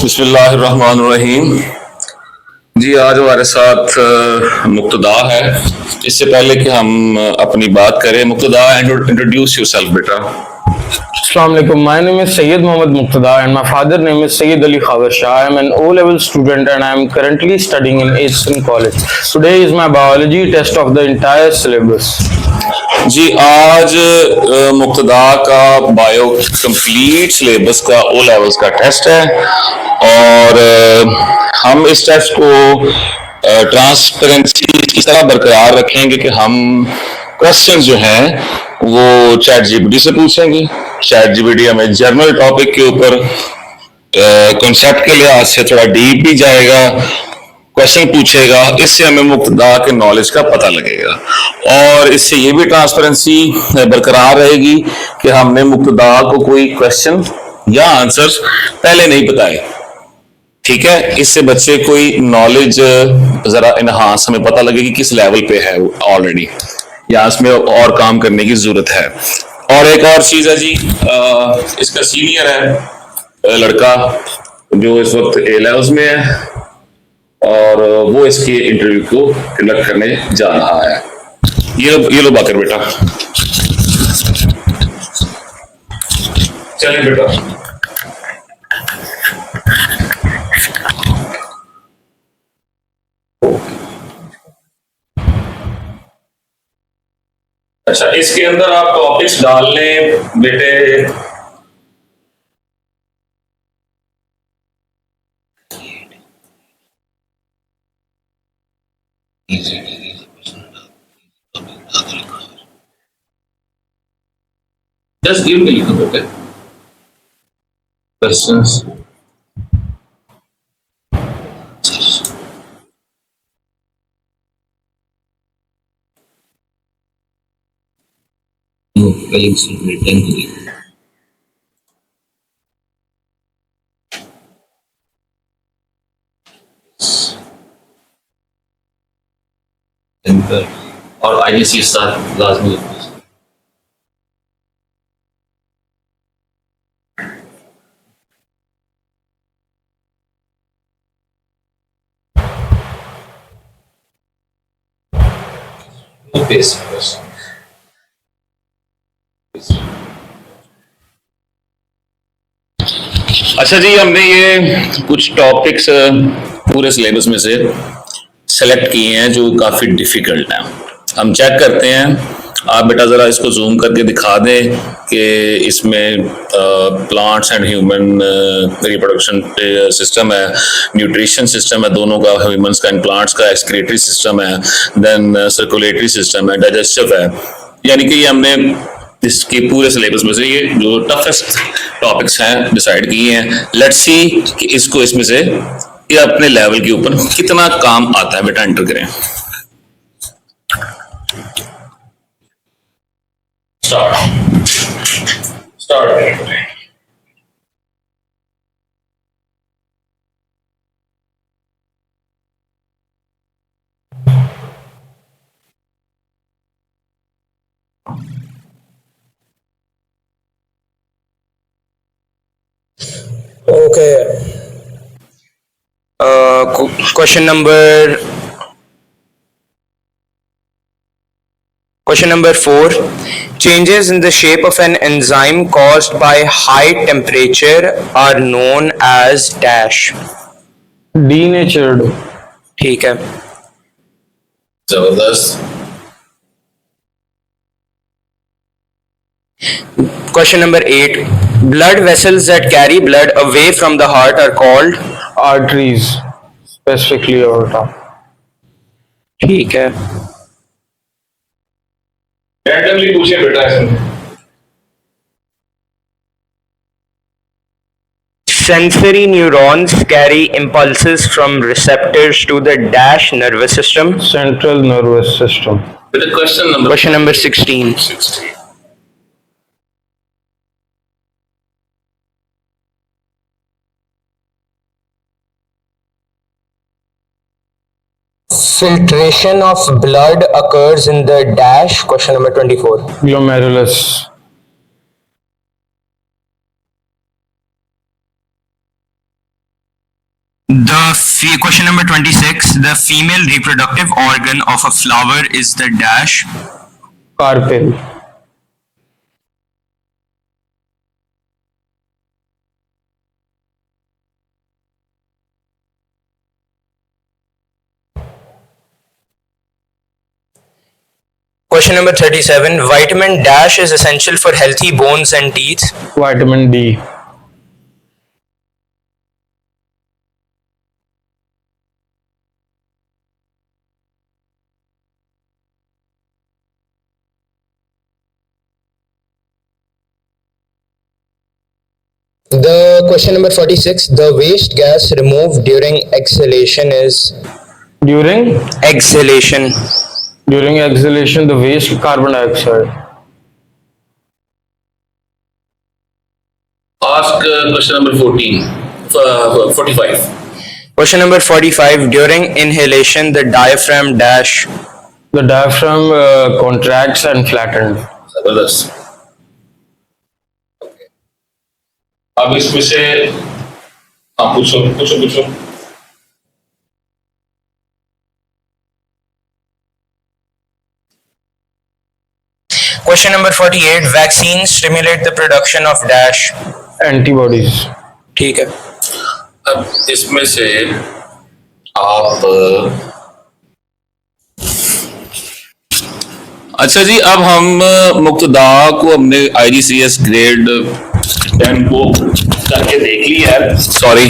बिस्मिल्लाहिर्रहमानिर्रहीम। जी आज हमारे साथ मुक्तदा है। इससे पहले कि हम अपनी बात करें, मुक्तदा इंट्रोड्यूस योरसेल्फ बेटा। Assalamu alaikum. My name is Sayyid Mohammad Muqtada and my father name is Sayyid Ali Khawar Shah. I am an O-level student and I am currently studying in Eastern College. Today is my biology test of the entire syllabus. जी आज मुक्तदा का bio complete syllabus का O levels का test है और हम इस test को transparency इस तरह बरकरार रखेंगे कि हम क्वेश्चंस जो हैं वो चैट जीपीटी से पूछेंगे। चैट जीपीटी हमें जर्नल टॉपिक के ऊपर कॉन्सेप्ट के लिहाज से थोड़ा डीप भी जाएगा, क्वेश्चन पूछेगा। इससे हमें मुक्तदा के नॉलेज का पता लगेगा और इससे ये भी ट्रांसपेरेंसी बरकरार रहेगी कि हमने मुक्तदा को कोई क्वेश्चन या आंसर्स पहले नहीं बताए। ठीक है, इससे बच्चे कोई नॉलेज जरा इनहांस हमें पता लगे कि किस लेवल पे है ऑलरेडी या इसमें और काम करने की जरूरत है। और एक और चीज है जी, इसका सीनियर है लड़का जो इस वक्त ए लेवल्स में है और वो इसके इंटरव्यू को कंडक्ट करने जा रहा है। ये लो बाकर बेटा, चलिए बेटा। अच्छा, इसके अंदर आप टॉपिक्स डाल लें बेटे। Just give me a little bit questions. और आईएससी साथ लाजमी बेसिक क्वेश्चन। अच्छा जी, हमने ये कुछ टॉपिक्स पूरे सिलेबस में से सेलेक्ट किए हैं जो काफी डिफिकल्ट हैं। हम चेक करते हैं, आप बेटा जरा इसको जूम करके दिखा दें कि इसमें plants and human reproduction system है, न्यूट्रिशन सिस्टम है दोनों का, ह्यूमंस का एंड प्लांट्स का, एक्सक्रीटरी सिस्टम है, देन सर्कुलेटरी सिस्टम है, डाइजेस्टिव है। यानी कि ये हमने इसके पूरे सिलेबस में से ये जो टफेस्ट टॉपिक्स हैं डिसाइड किए हैं। लेट्स सी कि इसको इसमें से ये अपने लेवल के ऊपर कितना काम आता है। बेटा एंटर करें, स्टार्ट करें। Okay. Question number 4. Changes in the shape of an enzyme caused by high temperature are known as dash. Denatured. ठीक है। जबरदस्त। Question number 8. Blood vessels that carry blood away from the heart are called arteries, specifically aorta. ठीक है। Randomly पूछिए बेटा ऐसे। Sensory neurons carry impulses from receptors to the dash nervous system. Central nervous system. Question number 16. Filtration of blood occurs in the dash. Question number 24. Glomerulus. Question number 26. The female reproductive organ of a flower is the dash. Carpel. Question number 37. Vitamin dash is essential for healthy bones and teeth. Vitamin D. The question number 46. The waste gas removed during exhalation is During exhalation. during exhalation, the waste carbon dioxide. Ask question number 14, 45. Question number 45. During inhalation, the diaphragm dash. The diaphragm contracts and flattens. जबरदस्त. अब इसमें से हाँ पूछो पूछो पूछो. Question number 48. Vaccines stimulate the production of dash. Antibodies. ठीक है. अब इसमें से आप अच्छा जी, अब हम मुक्तदा को हमने IGCS ग्रेड 10 को करके देख लिया है, सॉरी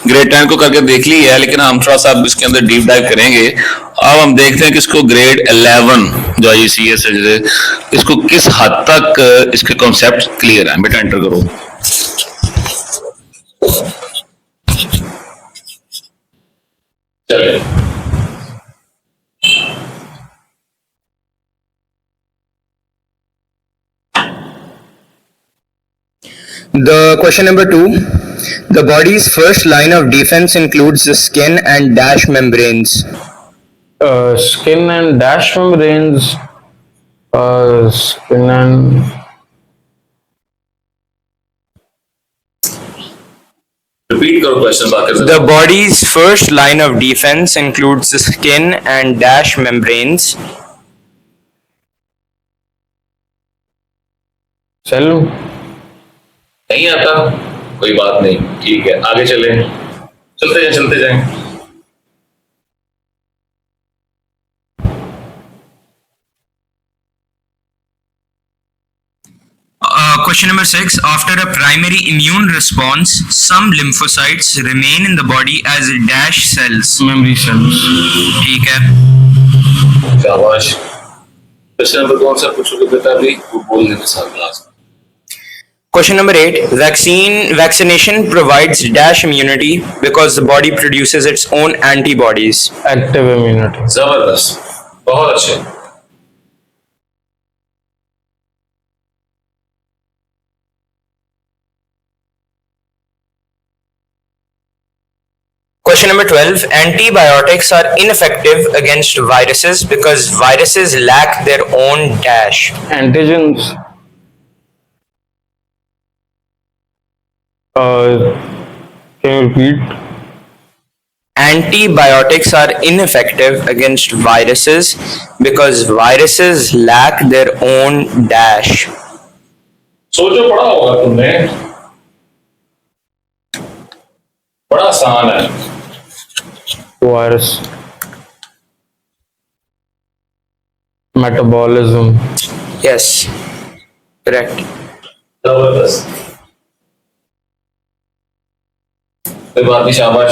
ग्रेड 10 को करके देख लिया है, लेकिन हम थोड़ा सा अब इसके अंदर डीप डाइव करेंगे. अब हम देखते हैं कि इसको ग्रेड 11 जो IGCS है, इसको किस हद तक इसके कॉन्सेप्ट क्लियर है. बेटा एंटर करो. चले. The question number 2. The body's first line of defense includes the skin and dash membranes. Skin and dash membranes. Skin and repeat करो क्वेश्चन बाकी से. The body's first line of defense includes the skin and dash membranes. cell. नहीं आता कोई बात नहीं, ठीक है आगे चले. चलते जाए चलते जाए. Question number 6. After a primary immune response, some lymphocytes remain in the body as dash cells. Memory cells. ठीक है. शाबाश. क्वेश्चन नंबर कौन सा पूछोगे बेटा अभी वो बोल देना साथ class. Question number 8. Vaccination provides dash immunity because the body produces its own antibodies. Active immunity. जबरदस्त, बहुत अच्छे. Question number 12. Antibiotics are ineffective against viruses because viruses lack their own dash. Antigens. Can you repeat? Antibiotics are ineffective against viruses because viruses lack their own dash. सोचो पढ़ा होगा तुमने, बड़ा आसान है. Virus. Metabolism. Yes, correct. जबरदस्त. कोई बात नहीं, शाबाश.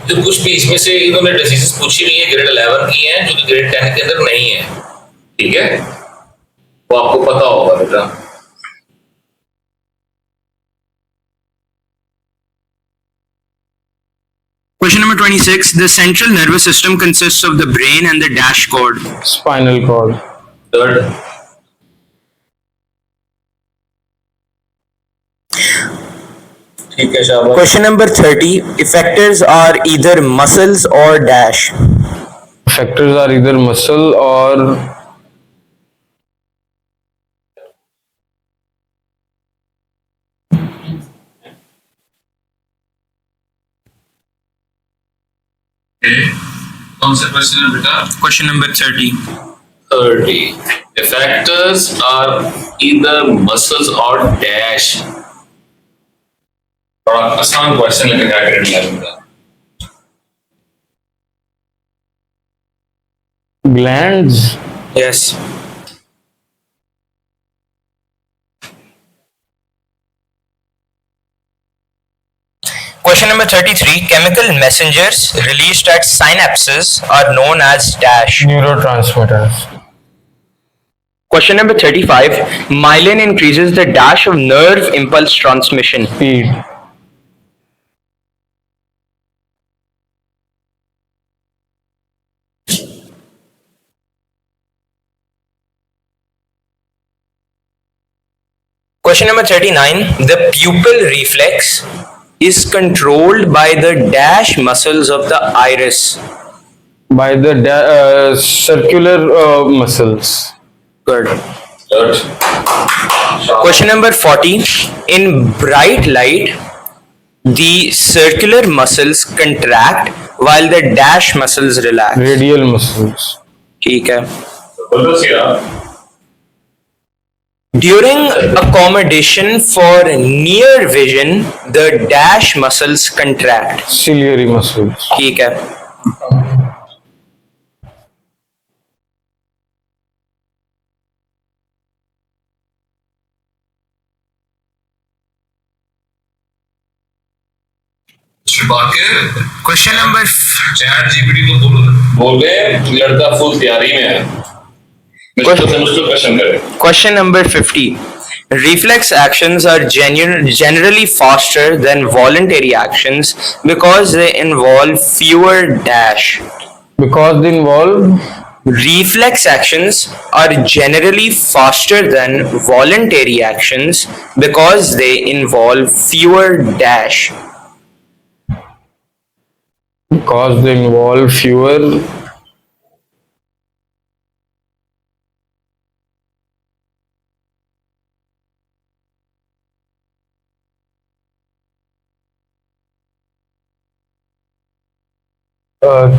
तो कुछ भी इसमें से इन्होंने डिसीजेस पूछी नहीं है, ग्रेड 11 की हैं जो कि ग्रेड 10 के अंदर नहीं है. ठीक है, वो आपको पता होगा बेटा. Question number 26. The central nervous system consists of the brain and the dash cord. Spinal cord. Third. ठीक है शाबाश। Question number 30. Effectors are either muscles or dash. Effectors are either muscle or कौन सा क्वेश्चन है बेटा? Question number 30. 30. Effectors are either muscles or dash. थोड़ा आसान question लेकर क्या करेंगे बेटा? glands. Yes. Question number 33. Chemical messengers released at synapses are known as dash. Neurotransmitters. Question number 35. Myelin increases the dash of nerve impulse transmission. Speed. Question number 39. The pupil reflex is controlled by the dash muscles of the iris. By the circular muscles. Good. Good. Question number 40. In bright light, the circular muscles contract while the dash muscles relax. Radial muscles. ठीक है. जबरदस्त यार. During accommodation for near vision, the dash muscles contract. Ciliary muscles. ठीक है. Question number chat GPT को बोल रहे लड़का फुल तैयारी में है. मुश्किल से मुश्किल क्वेश्चन करे. Question number 50. Reflex actions are generally faster than voluntary actions because they involve fewer dash. Because they involve Reflex actions are generally faster than voluntary actions because they involve fewer dash. because they involve fewer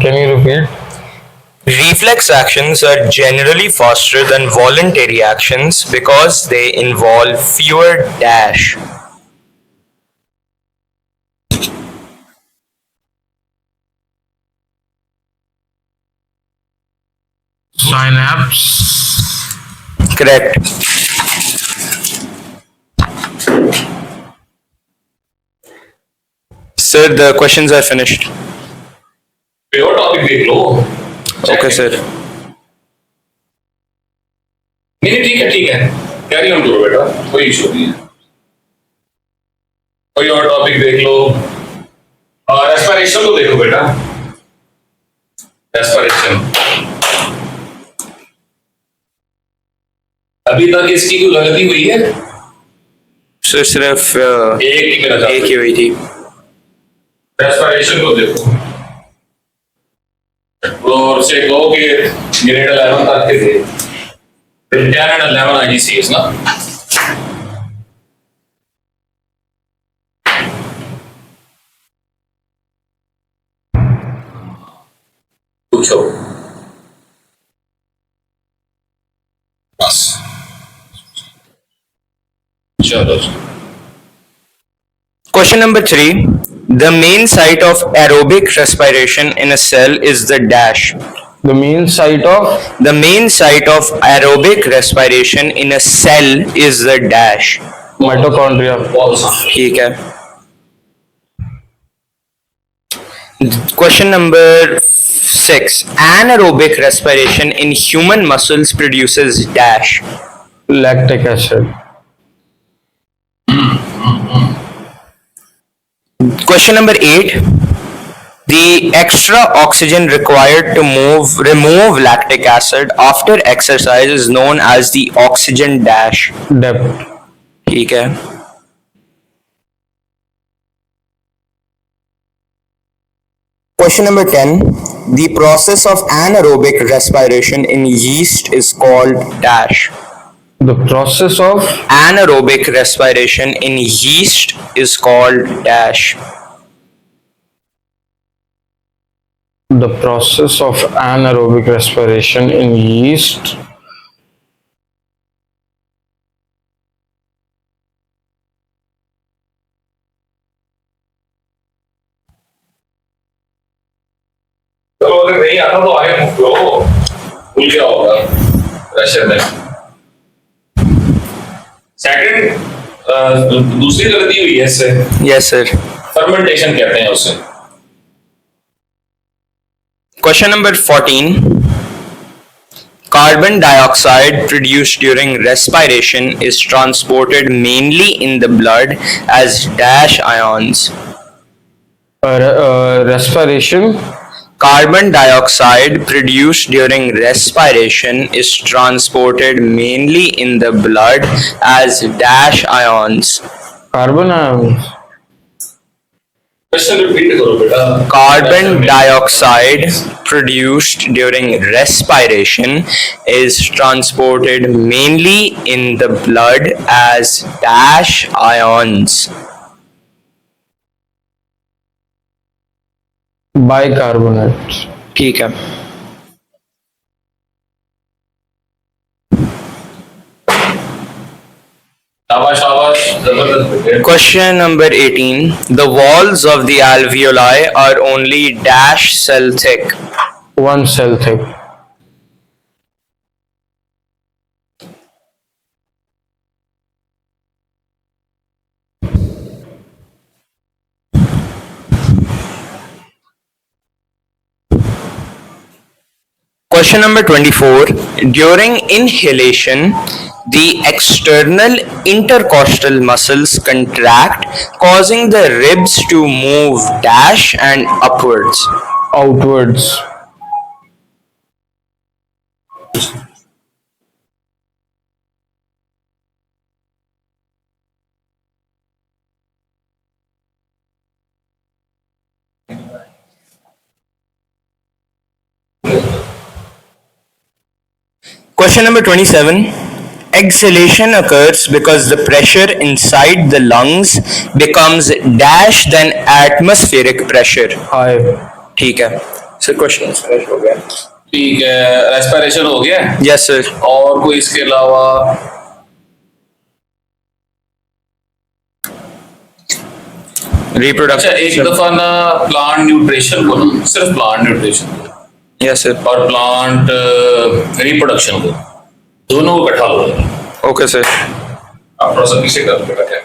can you repeat? Reflex actions are generally faster than voluntary actions because they involve fewer dash. Synapse. Correct. Sir, the questions are finished. और topic देख लो. Okay, sir. नहीं ठीक है carry on करो बेटा, कोई issue नहीं है. कोई और टॉपिक देख लो. और रेस्पिरेशन को देखो बेटा. रेस्पिरेशन अभी तक इसकी कोई गलती हुई है? Sir, सिर्फ एक ही मेरा एक ही हुई थी. रेस्पिरेशन को देखो और उसे कहो कि ग्रेड 11 तक के थे. 10 and 11 IGCS ना. पूछो बस. चलो. Question number 3. The main site of aerobic respiration in a cell is the dash. The main site of The main site of aerobic respiration in a cell is the dash. mitochondria. ठीक है. Question number 6. Anaerobic respiration in human muscles produces dash. Lactic acid. Question number 8. The extra oxygen required to remove lactic acid after exercise is known as the oxygen dash. Depth. ठीक है. Question number 10. The process of anaerobic respiration in yeast is called dash. The process of Anaerobic respiration in yeast is called dash. the process of anaerobic respiration in yeast तो अगर नहीं आता तो आगे move करो, भूल गया होगा रशियन में। सेकंड, दूसरी गलती हुई है इससे, Yes, sir. फर्मेंटेशन कहते हैं उसे। Question number 14. Carbon dioxide produced during respiration is transported mainly in the blood as dash ions. respiration Carbon dioxide produced during respiration is transported mainly in the blood as dash ions. carbon ions question repeat करो बेटा। Carbon dioxide produced during respiration is transported mainly in the blood as dash ions. bicarbonate ठीक है। शाबाश शाबाश, जबरदस्त बेटे। Question number 18. The walls of the alveoli are only dash cell thick. one cell thick Question number 24. During inhalation, the external intercostal muscles contract, causing the ribs to move dash and upwards. outwards Question number 27. Exhalation occurs because the pressure inside the lungs becomes dash than atmospheric pressure. high ठीक है sir question finish हो गया ठीक है, respiration हो गया। Yes sir और कोई इसके अलावा अच्छा, एक रिप्रोडक्शन दफा ना प्लांट न्यूट्रिशन को ना, सिर्फ प्लांट न्यूट्रिशन को यस सर और प्लांट रिप्रोडक्शन को, दोनों को इकट्ठा लो। ओके सर आप थोड़ा सा पीछे कर बेटा क्या।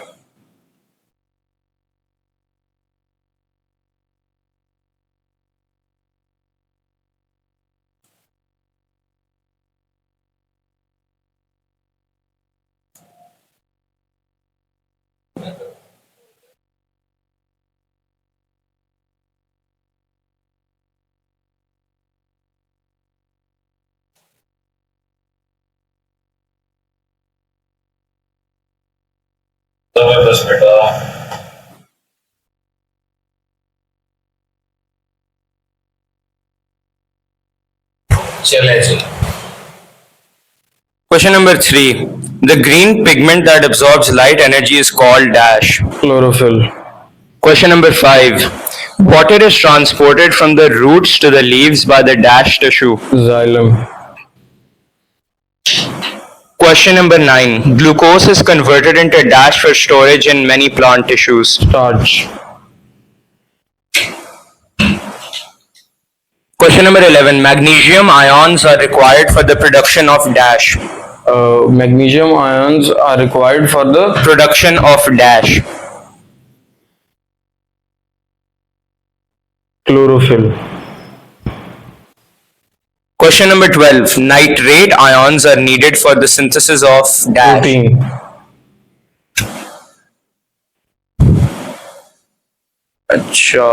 जबरदस्त बेटा। चले जी। Question number 3. The green pigment that absorbs light energy is called dash. chlorophyll Question number 5. Water is transported from the roots to the leaves by the dash tissue. xylem Question number 9. Glucose is converted into dash for storage in many plant tissues. starch Question number 11. Magnesium ions are required for the production of dash. magnesium ions are required for the Production of dash. chlorophyll Question number 12. Nitrate ions are needed for the synthesis of dash. protein अच्छा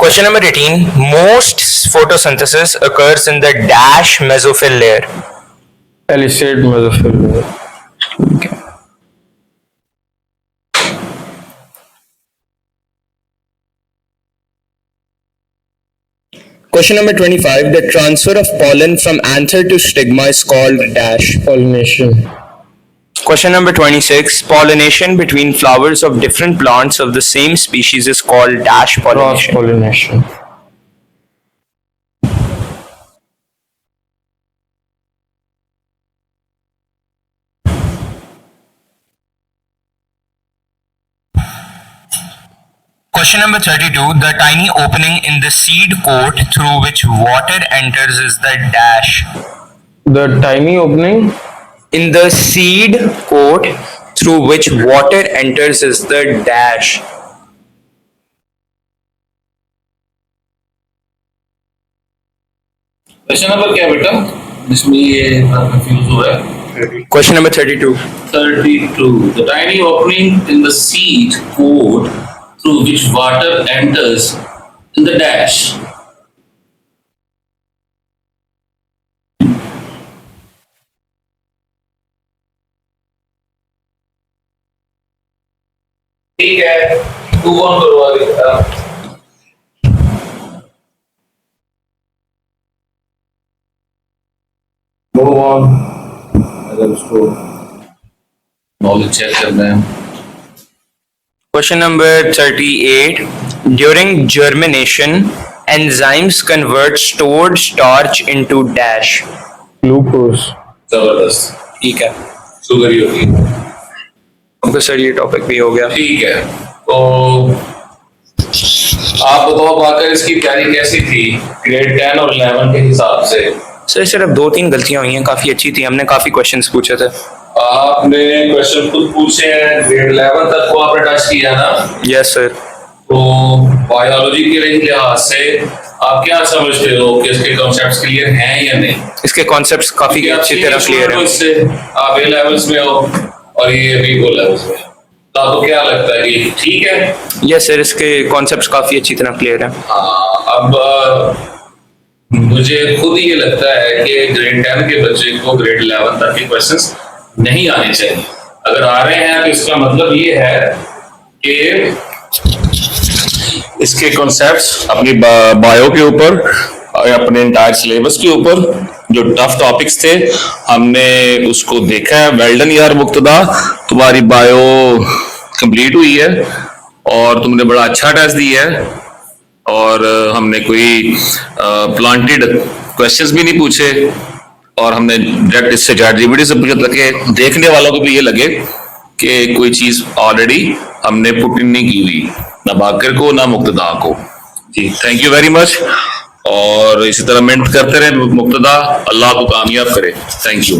Question number 18. Most photosynthesis occurs in the dash mesophyll layer. Palisade mesophyll. Question number 25. The transfer of pollen from anther to stigma is called dash. Pollination. Question number 26. Pollination between flowers of different plants of the same species is called dash Cross pollination. pollination. Question number 32. The tiny opening in the seed coat through which water enters is the dash. The tiny opening. In the seed coat through which water enters is the dash. Question number क्या बेटा, इसमें ये confuse हुआ है. Question number 32. 32. The tiny opening in the seed coat through which water enters in the dash. ठीक है, तू कौन करवा देगा? Move on. अगर उसको नॉलेज चेक करना है. Question number 38. During germination, enzymes convert stored starch into dash. Glucose. जबरदस्त, ठीक है. शुगर ही होगी. तो सर ये टॉपिक भी हो गया. ठीक है, तो आप बताओ बाकर इसकी तैयारी कैसी थी ग्रेड 10 और 11 के हिसाब से? सर सिर्फ 2-3 गलतियां हुई हैं, काफी अच्छी थी. हमने काफी क्वेश्चंस पूछे थे. आपने क्वेश्चन खुद पूछे हैं, ग्रेड 11 तक को आपने टच किया ना? Yes sir. तो बायोलॉजी के लिहाज से आप क्या समझते हो कि इसके कॉन्सेप्ट्स क्लियर हैं या नहीं? इसके कॉन्सेप्ट्स काफी अच्छी तरह क्लियर है. इससे आप ए लेवल्स में हो और ये भी ओ लेवल्स में, तो आपको क्या लगता है कि ठीक है? यस सर, इसके कॉन्सेप्ट्स काफी अच्छी तरह क्लियर है. हाँ, अब मुझे खुद ये लगता है कि ग्रेड 10 के बच्चे को ग्रेड 11 तक के क्वेश्चंस नहीं आने चाहिए. अगर आ रहे हैं तो इसका मतलब ये है कि इसके कॉन्सेप्ट्स अपनी बायो के ऊपर, अपने इंटायर सिलेबस के ऊपर जो टफ टॉपिक्स थे हमने उसको देखा है. वेल डन यार मुक्तदा, तुम्हारी बायो कंप्लीट हुई है और तुमने बड़ा अच्छा टेस्ट दिया है और हमने कोई प्लांटेड क्वेश्चंस भी नहीं पूछे और हमने डायरेक्ट इससे ChatGPT से पूछा ताकि देखने वालों को भी ये लगे कि कोई चीज ऑलरेडी हमने पुट इन नहीं की हुई, ना बाकर को ना मुक्तदा को. जी थैंक यू वेरी मच, और इसी तरह मेहनत करते रहे मुक्तदा. अल्लाह को कामयाब करे. Thank you.